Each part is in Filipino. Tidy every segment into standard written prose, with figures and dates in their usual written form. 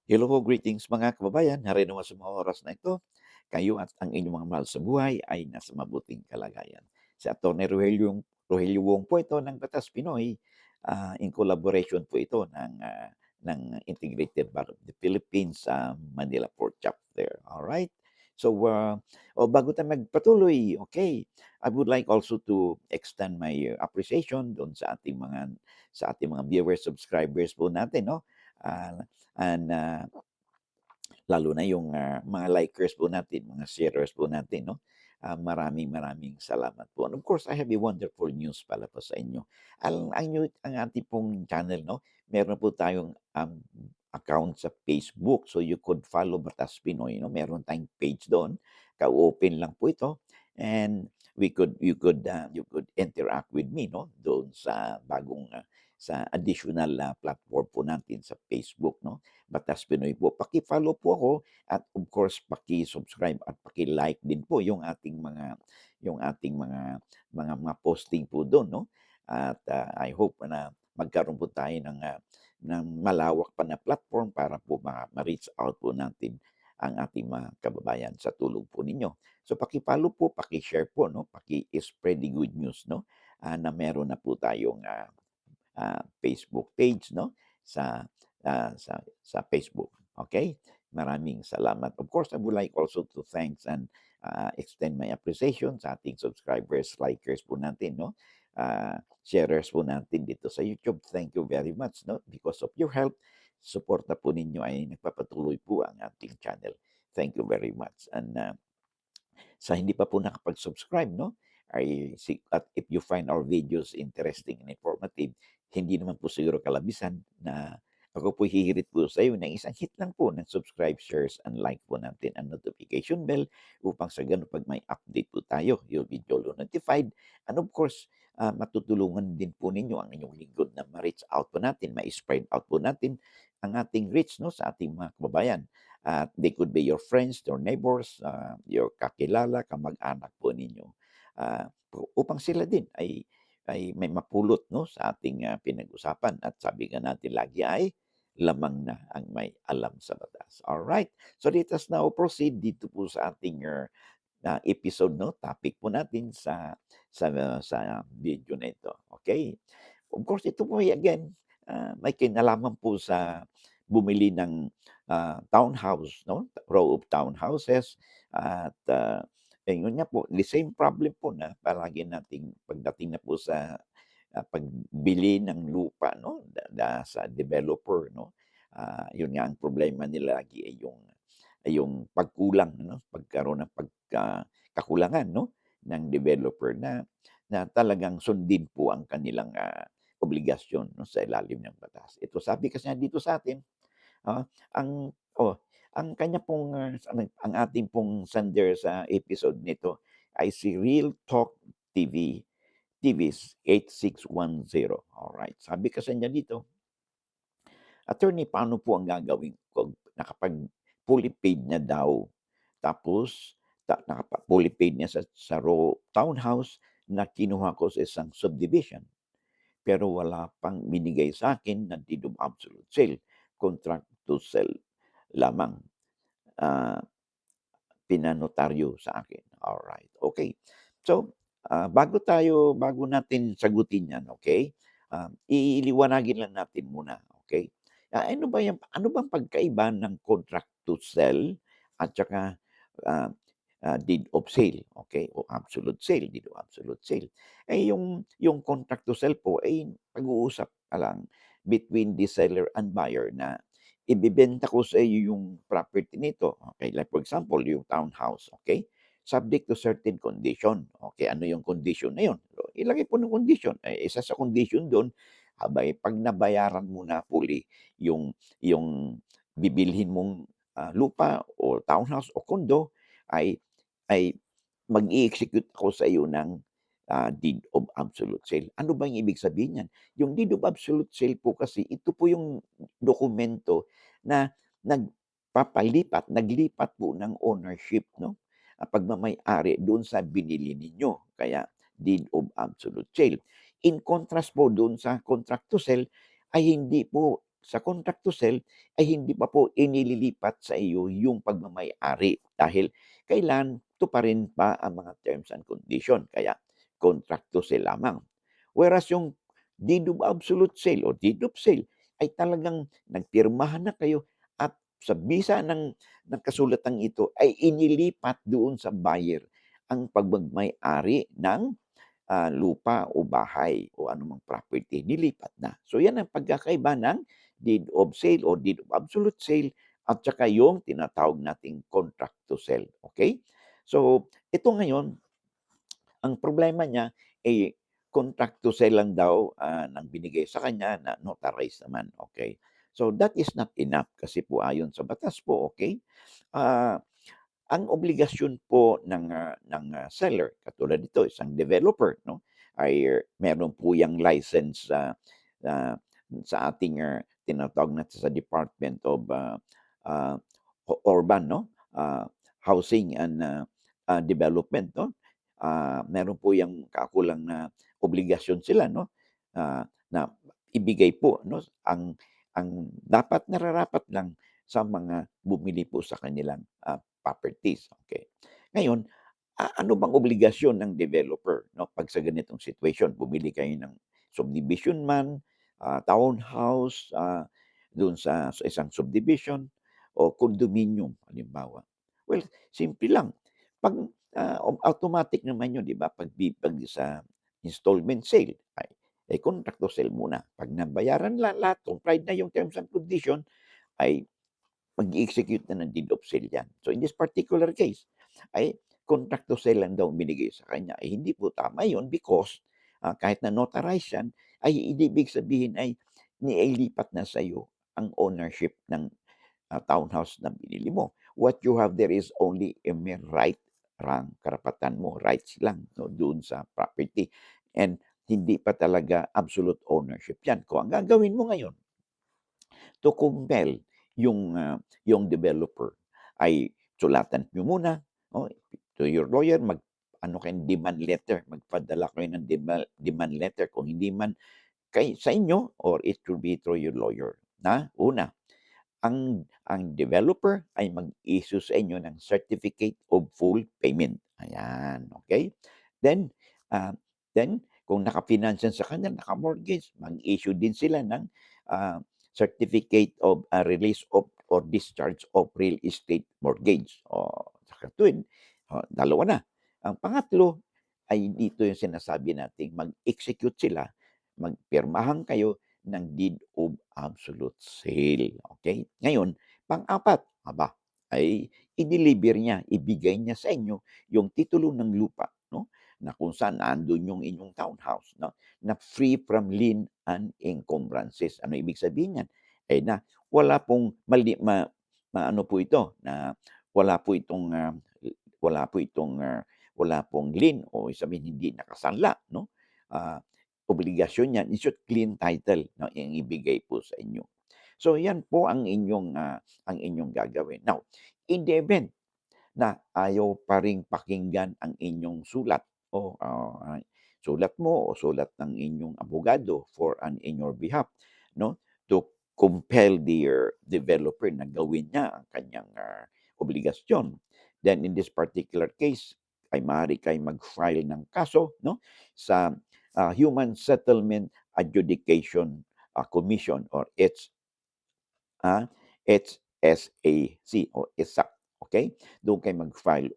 Hello po, greetings mga kababayan. Narino sa mga oras na ito, kayo at ang inyong mga mahal sa buhay ay nasa mabuting kalagayan. Si Atty. Rogelio Wong po ito ng Batas Pinoy. In collaboration po ito ng Integrated Bar of the Philippines sa Manila Port Chapter. Alright? So, bago tayo magpatuloy, okay, I would like also to extend my appreciation doon sa ating mga viewers, subscribers po natin, no? Uh, and lalo na yung mga likers po natin, mga sharers po natin, no? Maraming maraming salamat po. And of course, I have a wonderful news pala po sa inyo. Ang ating pong channel, no? Meron po tayong account sa Facebook. So you could follow Batas Pinoy, no? Meron tayong page doon. Ka-open lang po ito. And you could interact with me, no? Doon sa additional platform po natin sa Facebook, no? Batas Pinoy po. Paki-follow po ako at of course paki-subscribe at paki-like din po yung ating mga posting po doon, no? At I hope na magkaroon po tayo ng malawak pa na platform para po ma-reach out po natin ang ating mga kababayan sa tulong po ninyo. So paki-follow po, paki-share po, no? Paki-spread the good news, no? Na meron na po tayong Facebook page, no? Sa Facebook. Okay? Maraming salamat. Of course, I would like also to thanks and extend my appreciation sa ating subscribers, likers po natin, no? Sharers po natin dito sa YouTube. Thank you very much, no? Because of your help, suporta po ninyo ay nagpapatuloy po ang ating channel. Thank you very much. And sa hindi pa po nakapag-subscribe, no? At if you find our videos interesting and informative, hindi naman po siguro kalabisan na ako po hihirit po sa iyo ng isang hit lang po ng subscribe, shares, and like po natin ang notification bell upang sa ganun pag may update po tayo, you'll be duly notified. And of course, matutulungan din po ninyo ang inyong lingkod na ma-reach out po natin, ma-spread out po natin ang ating reach, no, sa ating mga kababayan. They could be your friends, your neighbors, your kakilala, kamag-anak po ninyo. Upang sila din ay may mapulot, no, sa ating pinag-usapan. At sabi nga natin lagi ay lamang na ang may alam sa batas. All right. So let us now proceed dito po sa ating episode, no, topic po natin sa video na ito. Okay? Of course, ito po ay again, may kinalaman po sa bumili ng townhouse, no? Row of townhouses at yun nga po, the same problem po na palagi nating pagdating na po sa pagbili ng lupa, no? Sa developer, no? Yun nga ang problema nila lagi ay yung pagkulang, no? Pagkaroon ng kakulangan, no? Ng developer na talagang sundin po ang kanilang obligasyon, no, sa ilalim ng batas. Ito sabi kasi nga dito sa atin, ah, ang oh, ang kanya pong ang ating pong sender sa episode nito ay si Real Talk TV, TV's 8610. Alright. Sabi kasi niya dito, "Attorney, paano po ang gagawin ko nakapag fully paid na daw, tapos fully paid niya sa raw townhouse na kinuha ko sa isang subdivision, pero wala pang binigay sa akin na deed of absolute sale, contract to sell lamang, ah, pinanotaryo sa akin." Alright, okay. So, bago natin sagutin 'yan, okay, iliwanagin lang natin muna, okay. Ano bang pagkaiba ng contract to sell at saka, ah, deed of sale, okay, o absolute sale, deed of absolute sale? Yung contract to sell po ay pag-uusap pa lang between the seller and buyer na ibebenta ko sa iyo yung property nito, okay. Like for example, yung townhouse, okay, subject to certain condition. Okay, ano yung condition na yun? So, ilagay po ng condition. Isa sa condition doon, abay, pag nabayaran mo na fully yung bibilhin mong lupa o townhouse o condo, ay ay mag-i-execute ako sa iyo ng deed of absolute sale. Ano ba yung ibig sabihin niyan? Yung deed of absolute sale po kasi, ito po yung dokumento na naglipat po ng ownership, no? Pagmamay-ari doon sa binili ninyo. Kaya deed of absolute sale. In contrast po doon sa contract to sell, ay hindi po sa contract to sell ay hindi pa po inililipat sa iyo yung pagmamay-ari dahil kailan tuparin pa ang mga terms and condition kaya contract to sell lamang. Whereas yung deed of absolute sale o deed of sale ay talagang nagpirmahan na kayo at sa bisa ng kasulatang ito ay inilipat doon sa buyer ang pagmamay-ari ng lupa o bahay o anumang property, nilipat na. So yan ang pagkakaiba ng deed of sale or deed of absolute sale at saka yung tinatawag nating contract to sell. Okay? So ito ngayon, ang problema niya ay contract to sell lang daw nang binigay sa kanya na notarized naman. Okay? So that is not enough kasi po ayon sa batas po, okay? Ah, ang obligasyon po ng seller katulad nito isang developer 'no, ay meron po yang license ah, sa ating tinatawag natin sa Department of ah, Urban 'no, Housing and Development 'no. Meron po yang kaukulang na obligasyon sila 'no, na ibigay po 'no ang dapat nararapat lang sa mga bumili po sa kanilang properties, okay. Ngayon, ano bang obligasyon ng developer 'no, 'pag sa ganitong situation? Bumili kayo ng subdivision man, townhouse, do'n sa isang subdivision o condominium halimbawa. Well, simple lang, 'pag, automatic naman 'yun 'di ba, 'pag sa installment sale ay contract to sell muna. 'Pag nabayaran lahat, complied na yung terms and condition, ay mag-i-execute na ng deed of sale 'yan. So, in this particular case, ay contract to sell lang daw binigay sa kanya. Eh, hindi po tama 'yun because, kahit na notarize 'yan, ay hindi ibig sabihin ay nilipat na sa'yo ang ownership ng, townhouse na binili mo. What you have there is only a mere right, karapatan mo, rights lang 'no, doon sa property and hindi pa talaga absolute ownership 'yan. Kung ang gagawin mo ngayon to compel yung developer ay sulatan niyo muna, oh, to your lawyer, mag-ano kayong demand letter, magpadala kayo ng demand letter kung hindi man sa inyo or it should be through your lawyer na una, ang developer ay mag-issue sa inyo ng certificate of full payment. Ayan, okay. Then, ah, then kung naka-financial sa kanya, naka-mortgage, mag-issue din sila ng ah, certificate of release of or discharge of real estate mortgage. O sa katuwid, dalawa na. Ang pangatlo ay dito yung sinasabi nating mag-execute sila, magpirmahan kayo ng deed of absolute sale, okay. Ngayon, pang-apat, ay i-deliver niya, ibigay niya sa inyo yung titulo ng lupa 'no, na kung saan nandun yung inyong townhouse 'no, na free from lien and encumbrances. Ano ibig sabihin niyan? Eh, na wala pong mali ma maano po ito, na wala po itong, wala po itong, wala pong lien o sabihin hindi nakasanla 'no, ah obligasyon niyan, in short, clean title 'no, yang ibigay po sa inyo. So 'yan po ang inyong gagawin. Now, in the event na ayaw pa ring pakinggan ang inyong sulat o, sulat mo o sulat ng inyong abogado in your behalf 'no, to compel the developer na gawin niya ang kanyang, obligasyon. Then in this particular case ay maaari kayong mag-file ng kaso 'no, sa, Human Settlement Adjudication, Commission or HSAC o ESAC, okay. Doon kayo mag-file,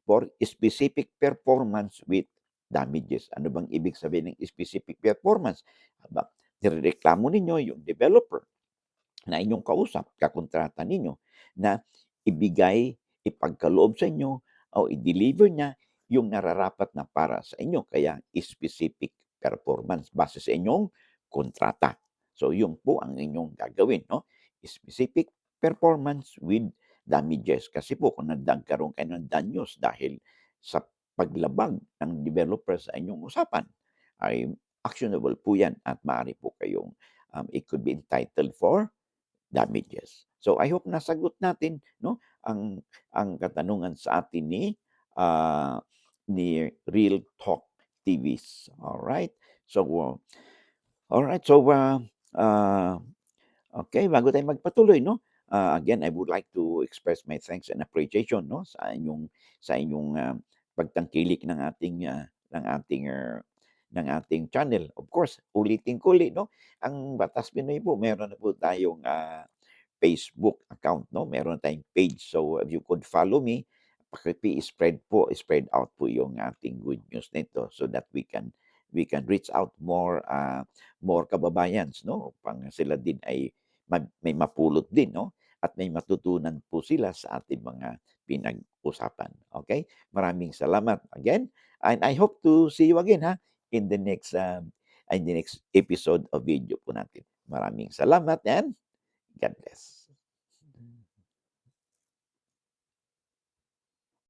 for specific performance with damages. Ano bang ibig sabihin ng specific performance? Nirereklamo ninyo yung developer na inyong kausap, kakontrata ninyo na ipagkaloob sa inyo o i-deliver niya yung nararapat na para sa inyo. Kaya specific performance base sa inyong kontrata. So, yun po ang inyong gagawin, no? Specific performance with damages. Kasi po kung nagkaroon kayo ng danyos dahil sa paglabag ng developer sa inyong usapan, ay actionable po yan at maaari po kayong it could be entitled for damages. So I hope nasagot natin 'no ang katanungan sa atin ni Real Talk TVs. Alright. So, alright. So, uh, Okay, bago tayo magpatuloy 'no, again, I would like to express my thanks and appreciation 'no, sa inyong pagtangkilik ng ating channel. Of course, ulitin ko ulit 'no, ang Batas Pinoy po meron na po tayong Facebook account 'no, meron tayong page. So, if you could follow me, spread out po yung ating good news nito so that we can reach out more kababayans 'no, upang sila din ay may mapulot din 'no, at may matutunan po sila sa ating mga pinag-usapan, okay? Maraming salamat again, and I hope to see you again in the next episode of video po natin. Maraming salamat and God bless.